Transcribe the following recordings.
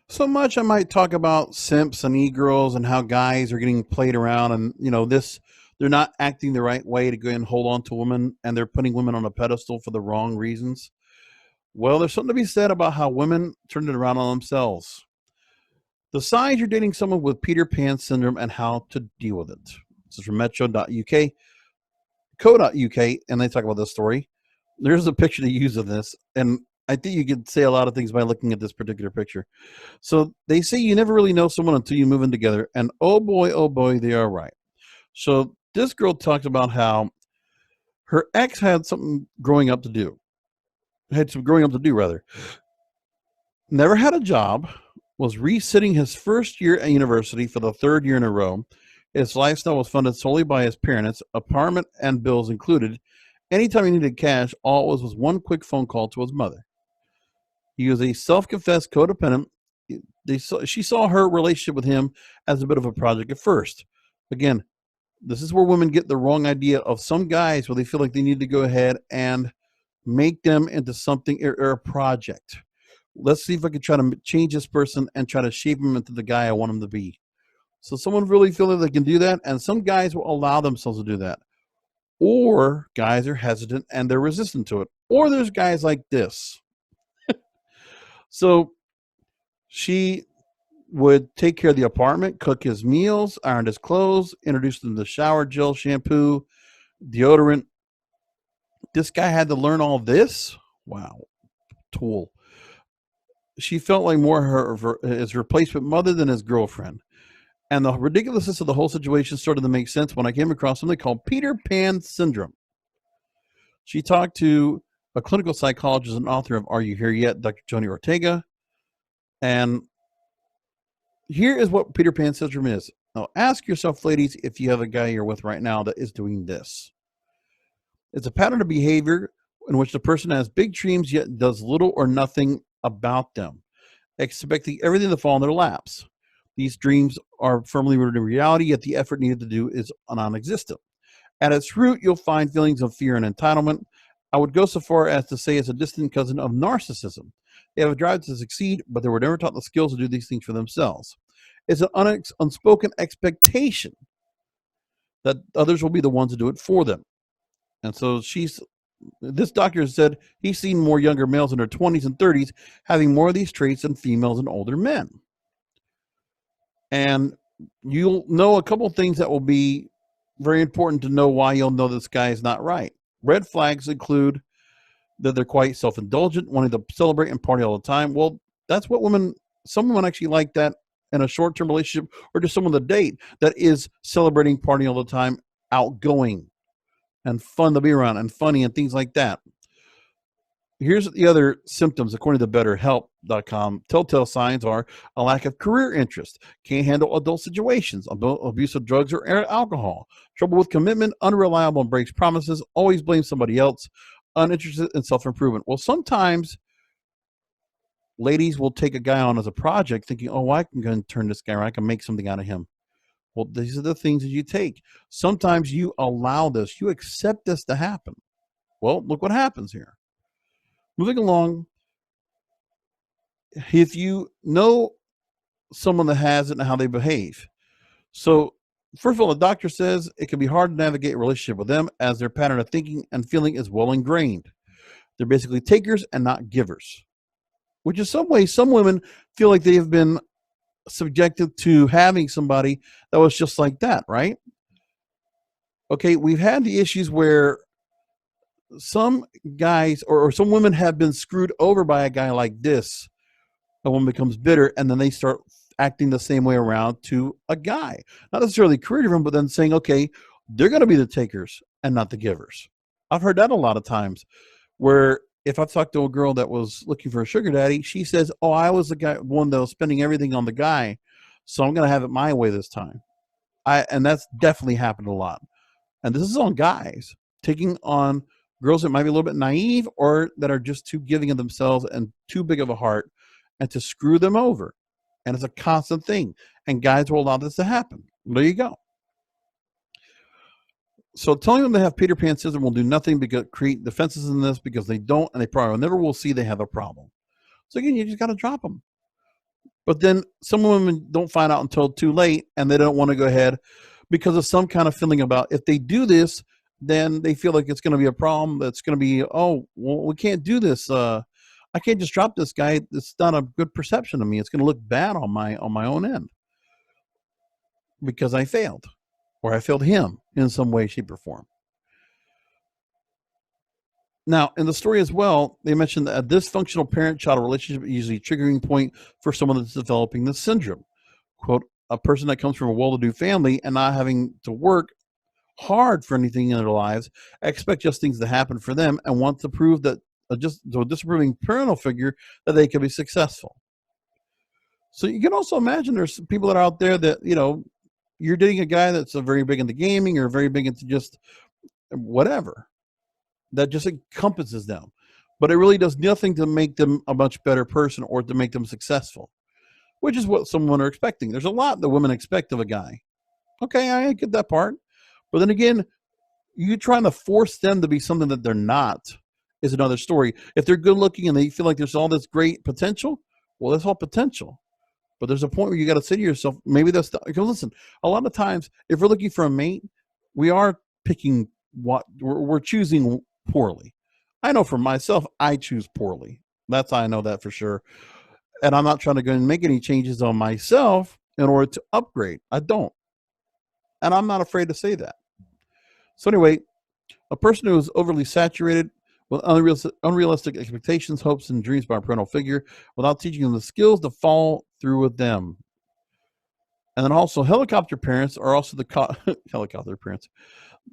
So much I might talk about simps and e-girls and how guys are getting played around and this they're not acting the right way to go and hold on to women and they're putting women on a pedestal for the wrong reasons. Well, there's something to be said about how women turn it around on themselves. The signs you're dating someone with Peter Pan syndrome and how to deal with it. This is from metro.uk, co.uk, and they talk about this story. There's a picture to use of this, and I think you could say a lot of things by looking at this particular picture. So they say you never really know someone until you move in together, and oh boy, they are right. So this girl talked about how her ex had something growing up to do, had some growing up to do rather. Never had a job, was resitting his first year at university for the third year in a row. His lifestyle was funded solely by his parents, apartment and bills included. Anytime he needed cash, all it was one quick phone call to his mother. He was a self-confessed codependent. She saw her relationship with him as a bit of a project at first. Again, this is where women get the wrong idea of some guys where they feel like they need to go ahead and make them into something or a project. Let's see if I can try to change this person and try to shape him into the guy I want him to be. So someone really feel that they can do that, and some guys will allow themselves to do that. Or guys are hesitant and they're resistant to it. Or there's guys like this. So she would take care of the apartment, cook his meals, iron his clothes, introduce him to shower gel, shampoo, deodorant. This guy had to learn all this. Wow, tool. She felt like more his replacement mother than his girlfriend. And the ridiculousness of the whole situation started to make sense when I came across something called Peter Pan syndrome. She talked to a clinical psychologist and author of Are You Here Yet, Dr. Ortega. And here is what Peter Pan syndrome is. Now, ask yourself, ladies, if you have a guy you're with right now that is doing this. It's a pattern of behavior in which the person has big dreams yet does little or nothing about them, expecting everything to fall in their laps. These dreams are firmly rooted in reality, yet the effort needed to do is non-existent. At its root, you'll find feelings of fear and entitlement. I would go so far as to say it's a distant cousin of narcissism. They have a drive to succeed, but they were never taught the skills to do these things for themselves. It's an unspoken expectation that others will be the ones to do it for them. And so this doctor said he's seen more younger males in their 20s and 30s having more of these traits than females and older men. And you'll know a couple of things that will be very important to know why you'll know this guy is not right. Red flags include that they're quite self-indulgent, wanting to celebrate and party all the time. Well, that's what some women actually like that in a short-term relationship or just someone to date that is celebrating, partying all the time, outgoing and fun to be around and funny and things like that. Here's the other symptoms, according to BetterHelp.com. Telltale signs are a lack of career interest, can't handle adult situations, abuse of drugs or alcohol, trouble with commitment, unreliable and breaks promises, always blames somebody else, uninterested in self-improvement. Well, sometimes ladies will take a guy on as a project thinking, oh, I can go and turn this guy around. I can make something out of him. Well, these are the things that you take. Sometimes you allow this. You accept this to happen. Well, look what happens here. Moving along, if you know someone that has it and how they behave. So, first of all, the doctor says it can be hard to navigate a relationship with them as their pattern of thinking and feeling is well ingrained. They're basically takers and not givers, which in some ways, some women feel like they have been subjected to having somebody that was just like that, right? Okay, we've had the issues where some guys or some women have been screwed over by a guy like this. A woman becomes bitter and then they start acting the same way around to a guy. Not necessarily career driven, but then saying, okay, they're going to be the takers and not the givers. I've heard that a lot of times where if I've talked to a girl that was looking for a sugar daddy, she says, oh, I was the one that was spending everything on the guy, so I'm going to have it my way this time. And that's definitely happened a lot. And this is on guys taking on girls that might be a little bit naive or that are just too giving of themselves and too big of a heart and to screw them over. And it's a constant thing. And guys will allow this to happen. There you go. So telling them they have Peter Pan syndrome will do nothing but create defenses in this because they don't, and they probably never will see they have a problem. So again, you just got to drop them. But then some women don't find out until too late, and they don't want to go ahead because of some kind of feeling about if they do this, then they feel like it's going to be a problem. That's going to be, oh, well, we can't do this. I can't just drop this guy. It's not a good perception of me. It's going to look bad on my own end because I failed, or I failed him in some way, shape, or form. Now, in the story as well, they mentioned that a dysfunctional parent-child relationship is usually a triggering point for someone that's developing this syndrome. Quote, a person that comes from a well-to-do family and not having to work hard for anything in their lives, expect just things to happen for them and want to prove that just to a disapproving parental figure that they can be successful. So you can also imagine there's people that are out there that, you're dating a guy that's a very big into gaming or very big into just whatever that just encompasses them, but it really does nothing to make them a much better person or to make them successful, which is what some women are expecting. There's a lot that women expect of a guy. Okay, I get that part. But then again, you trying to force them to be something that they're not is another story. If they're good looking and they feel like there's all this great potential, well, that's all potential. But there's a point where you got to say to yourself, maybe that's because listen, a lot of times if we're looking for a mate, we are picking what we're choosing poorly. I know for myself, I choose poorly. I know that for sure. And I'm not trying to go and make any changes on myself in order to upgrade. I don't. And I'm not afraid to say that. So anyway, a person who is overly saturated with unrealistic expectations, hopes, and dreams by a parental figure without teaching them the skills to follow through with them. And then also helicopter parents are also helicopter parents.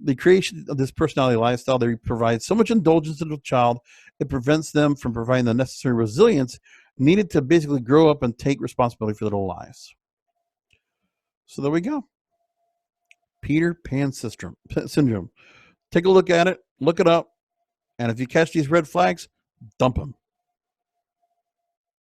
The creation of this personality lifestyle, they provide so much indulgence to the child, it prevents them from providing the necessary resilience needed to basically grow up and take responsibility for their lives. So there we go. Peter Pan syndrome. Take a look at it, look it up, and if you catch these red flags, dump them.